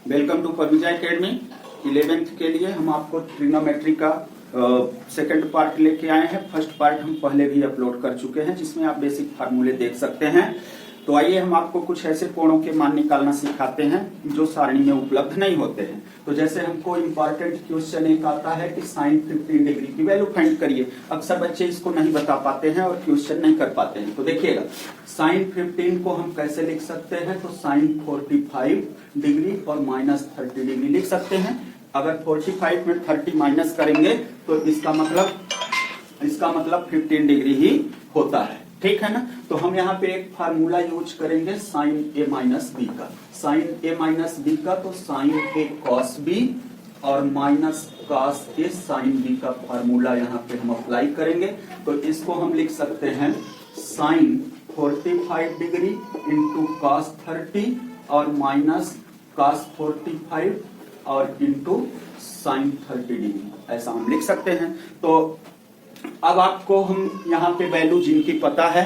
Welcome to परविजा academy. 11th के लिए हम आपको ट्रिग्नोमेट्री का सेकंड पार्ट लेके आए हैं। फर्स्ट पार्ट हम पहले भी अपलोड कर चुके हैं जिसमें आप बेसिक फार्मूले देख सकते हैं। तो आइए हम आपको कुछ ऐसे कोणों के मान निकालना सिखाते हैं जो सारणी में उपलब्ध नहीं होते हैं। तो जैसे हमको इम्पोर्टेंट क्वेश्चन एक आता है कि साइन 15 डिग्री की वैल्यू फाइंड करिए। अक्सर बच्चे इसको नहीं बता पाते हैं और क्वेश्चन नहीं कर पाते हैं। तो देखिएगा, साइन 15 को हम कैसे लिख सकते हैं? तो साइन 45 डिग्री और माइनस 30 डिग्री लिख सकते हैं। अगर 45 में 30 माइनस करेंगे तो इसका मतलब 15 डिग्री ही होता है। ठीक है ना? तो हम यहाँ पे एक फार्मूला यूज करेंगे साइन ए माइनस बी का। साइन ए माइनस बी का तो साइन ए कॉस बी और minus cos A sine B का फार्मूला यहाँ पे हम अप्लाई करेंगे। तो इसको हम लिख सकते हैं साइन 45 डिग्री इंटू कॉस 30 और माइनस कॉस 45 और इंटू साइन 30 डिग्री, ऐसा हम लिख सकते हैं। तो अब आपको हम यहाँ पे वैल्यू जिनकी पता है,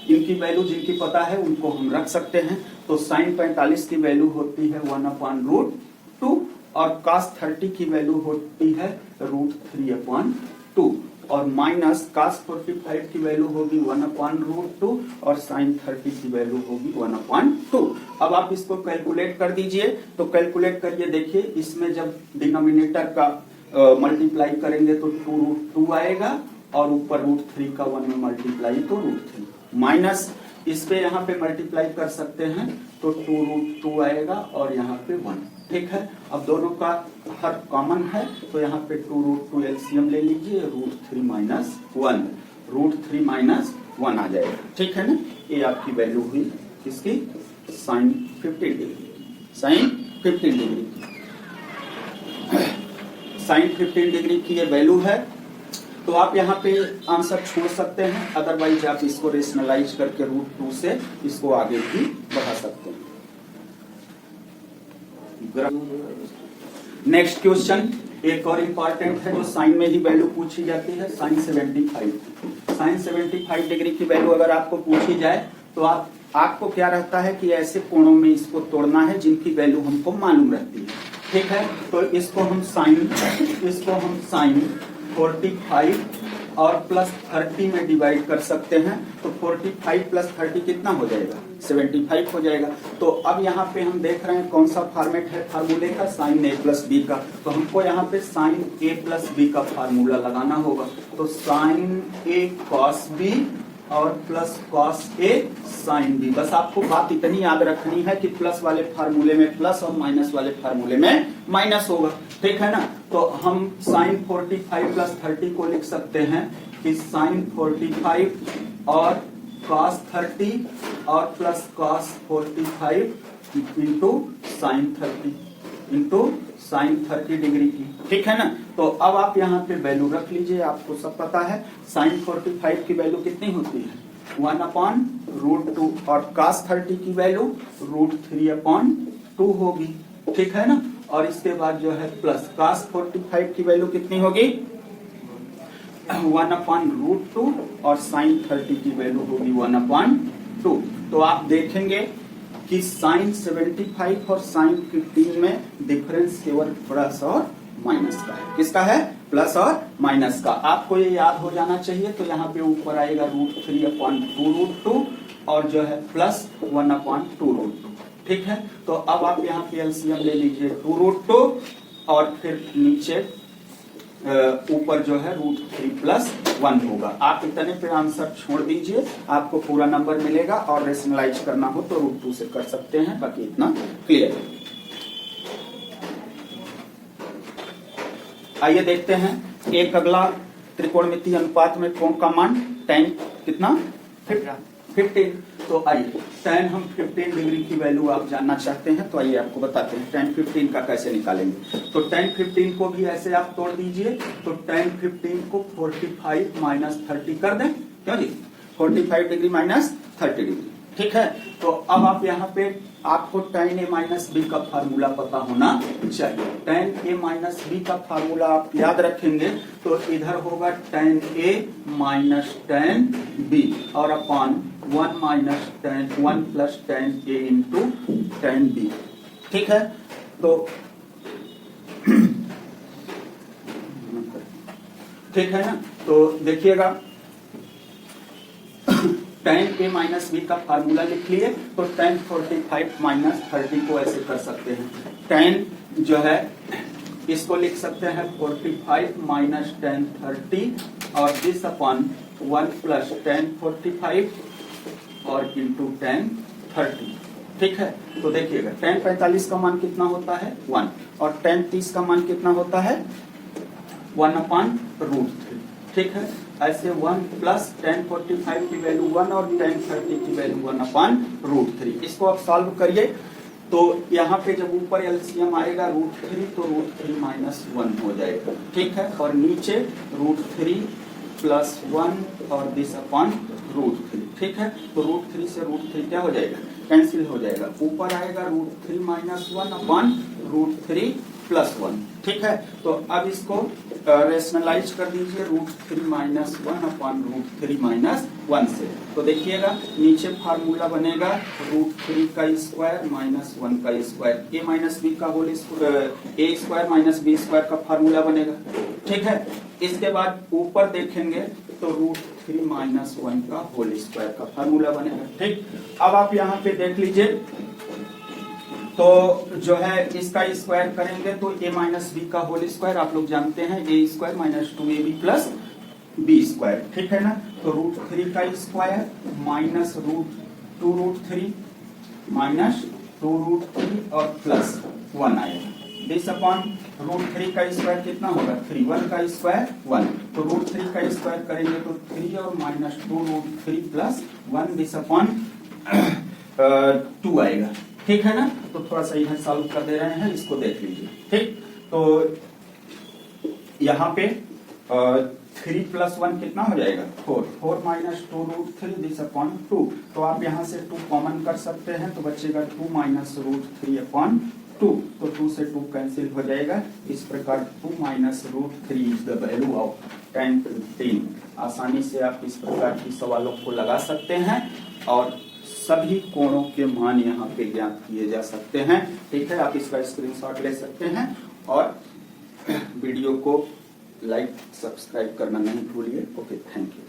इनकी वैल्यू जिनकी पता है उनको हम रख सकते हैं। तो साइन 45 की वैल्यू होती है 1/√2 और cos 30 की वैल्यू होती है √3/2 और माइनस cos 45 की वैल्यू होगी 1/√2 और साइन 30 की वैल्यू होगी 1/2। अब आप इसको कैलकुलेट कर दीजिए। तो कैलकुलेट करिए, देखिए इसमें जब डिनोमिनेटर का मल्टीप्लाई करेंगे तो 2√2 आएगा और ऊपर √3 का 1 में मल्टीप्लाई तो √3 माइनस इस पे यहाँ पे मल्टीप्लाई कर सकते हैं तो 2√2 आएगा और यहाँ पे 1। ठीक है, अब दोनों का हर कॉमन है तो यहाँ पे 2√2 एलसीएम ले लीजिए, √3 माइनस 1, √3 माइनस 1 आ जाएगा। ठीक है ना? ये आपकी वैल्यू हुई किसकी? Sine 15 degree. Sine 15 degree sine 15 degree की ये वैल्यू है। तो आप यहाँ पे आंसर छोड़ सकते हैं, अदरवाइज आप इसको रेशनलाइज करके √2 से इसको आगे भी बढ़ा सकते हैं। नेक्स्ट क्वेश्चन एक और इम्पोर्टेंट है जो साइन में ही वैल्यू पूछी जाती है, साइन 75। साइन 75 डिग्री की वैल्यू अगर आपको पूछी जाए तो आपको क्या रहता है कि ऐसे कोणों में इसको तोड़ना है जिनकी वैल्यू हमको मालूम रहती है। ठीक है, तो इसको हम साइन 45 और प्लस 30 में डिवाइड कर सकते हैं। तो 45 प्लस 30 कितना हो जाएगा? 75 हो जाएगा। तो अब यहाँ पे हम देख रहे हैं कौन सा फॉर्मेट है फार्मूले का, साइन ए प्लस बी का। तो हमको यहाँ पे साइन ए प्लस बी का फार्मूला लगाना होगा। तो साइन ए कॉस बी और plus cos A sine B. बस आपको बात इतनी याद रखनी है कि प्लस वाले फार्मूले में प्लस और माइनस वाले फार्मूले में माइनस होगा। ठीक है ना? तो हम साइन 45 प्लस 30 को लिख सकते हैं कि साइन 45 और कॉस 30 और plus cos 45 into sine 30 degree की। ठीक है ना? तो अब आप यहाँ पे वैल्यू रख लीजिए, आपको सब पता है। साइन 45 की वैल्यू कितनी होती है? 1/√2 और cos 30 की वैल्यू √3/2 होगी। ठीक है ना? और इसके बाद जो है प्लस cos 45 की वैल्यू कितनी होगी? 1/√2 और साइन 30 की वैल्यू होगी 1/2। तो आप देखेंगे कि साइन 75 और साइन 15 में डिफरेंस केवल प्लस और माइनस का है। किसका है? प्लस और माइनस का। आपको ये याद हो जाना चाहिए। तो यहाँ पे ऊपर आएगा √3/2√2 और जो है प्लस 1/2√2। ठीक है, तो अब आप यहाँ पे एलसीएम ले लीजिए 2√2 और फिर नीचे ऊपर जो है √3 प्लस 1 होगा। आप इतने पे आंसर छोड़ दीजिए, आपको पूरा नंबर मिलेगा। और रेशनलाइज करना हो तो √2 से कर सकते हैं, बाकी इतना क्लियर है। आइए देखते हैं एक अगला त्रिकोणमितीय अनुपात में कोण का मान tan कितना? 15। तो आइए tan हम 15 डिग्री की वैल्यू आप जानना चाहते हैं तो आइए आपको बताते हैं tan 15 का कैसे निकालेंगे। तो tan 15 को भी ऐसे आप तोड़ दीजिए। तो tan 15 को 45 माइनस 30 कर दें। क्यों जी? 45 डिग्री माइनस 30 डिग्री। ठीक है, तो अब आप यहाँ पे आपको tan a माइनस बी का फार्मूला पता होना चाहिए। tan a माइनस बी का फार्मूला आप याद रखेंगे तो इधर होगा tan a minus tan b और upon 1 plus tan a into tan b। ठीक है, तो ठीक है ना, तो देखिएगा tan a माइनस बी का फार्मूला लिख लिए, तो tan 45 माइनस 30 को ऐसे कर सकते हैं। tan जो है इसको लिख सकते हैं 45 माइनस tan 30 और दिस अपॉन 1 प्लस tan 45 और इंटू tan 30। ठीक है, तो देखिएगा tan 45 का मान कितना होता है 1 और tan 30 का मान कितना होता है 1/√3। ठीक है, ऐसे 1 प्लस tan 45 की वैल्यू 1 और tan 30 की वैल्यू 1/√3। इसको आप सॉल्व करिए तो यहाँ पे जब ऊपर एलसीएम आएगा √3 तो √3 माइनस 1 हो जाएगा। ठीक है, और नीचे √3 प्लस 1 और दिस अपॉन √3। ठीक है, तो √3 से √3 क्या हो जाएगा, कैंसिल हो जाएगा। ऊपर आएगा √3 माइनस 1 अपॉन √3 प्लस 1। ठीक है, तो अब इसको रेशनलाइज कर दीजिए √3 माइनस 1 अपॉन √3 माइनस 1 से। तो देखिएगा नीचे फार्मूला बनेगा √3 का स्क्वायर माइनस 1 का स्क्वायर, a माइनस बी का whole a square minus B square का फार्मूला बनेगा। ठीक है, इसके बाद ऊपर देखेंगे तो √3 माइनस 1 का होल स्क्वायर का फार्मूला बनेगा। ठीक, अब आप यहाँ पे देख लीजिए तो जो है इसका स्क्वायर करेंगे तो a माइनस बी का होल स्क्वायर आप लोग जानते हैं a square minus 2ab plus B square. ठीक है ना, तो √3 का स्क्वायर माइनस √2√3 माइनस 2√3 और प्लस 1 आएगा। दिस अपॉन √3 का स्क्वायर कितना होगा 3, 1 का स्क्वायर 1, तो √3 का स्क्वायर करेंगे तो 3 और माइनस 2√3 प्लस 1 दिस अपॉन 2 आएगा। ठीक है ना, तो थोड़ा सा यह सॉल्व कर दे रहे हैं, इसको देख लीजिए। ठीक, तो यहाँ पे 3 प्लस 1 कितना हो जाएगा 4, 4 माइनस 2√3 दिस अपॉन 2, तो आप यहाँ से 2 कॉमन कर सकते हैं तो बचेगा 2 माइनस √3 अपॉन 2, तो 2 से 2 कैंसिल हो जाएगा। इस प्रकार 2 minus √3 is the value of tan 15। आसानी से आप इस प्रकार की सवालों को लगा सकते हैं और सभी कोणों के मान यहाँ पे ज्ञात किए जा सकते हैं। ठीक है, आप इसका स्क्रीनशॉट ले सकते हैं और वीडियो को लाइक सब्सक्राइब करना नहीं भूलिए। Okay, thank you.